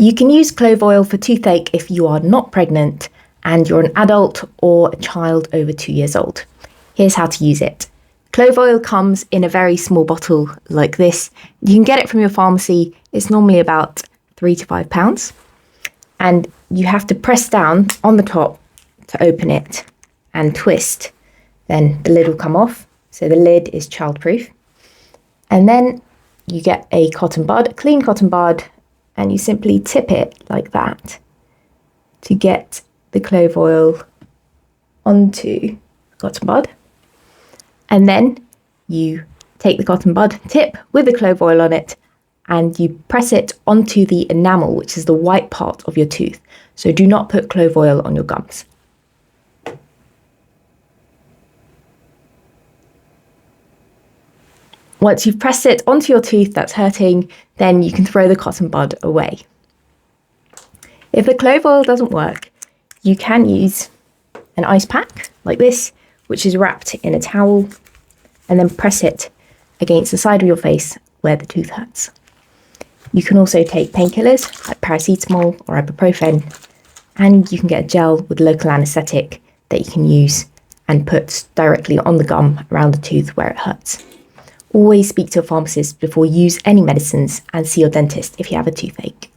You can use clove oil for toothache if you are not pregnant and you're an adult or a child over 2 years old. Here's how to use it. Clove oil comes in a very small bottle like this. You can get it from your pharmacy. It's normally about £3 to £5. And you have to press down on the top to open it and twist. Then the lid will come off. So the lid is childproof. And then you get a cotton bud, a clean cotton bud, and you simply tip it like that to get the clove oil onto the cotton bud. And then you take the cotton bud tip with the clove oil on it and you press it onto the enamel, which is the white part of your tooth. So do not put clove oil on your gums. Once you've pressed it onto your tooth that's hurting, then you can throw the cotton bud away. If the clove oil doesn't work, you can use an ice pack like this, which is wrapped in a towel, and then press it against the side of your face where the tooth hurts. You can also take painkillers like paracetamol or ibuprofen, and you can get a gel with local anaesthetic that you can use and put directly on the gum around the tooth where it hurts. Always speak to a pharmacist before you use any medicines and see your dentist if you have a toothache.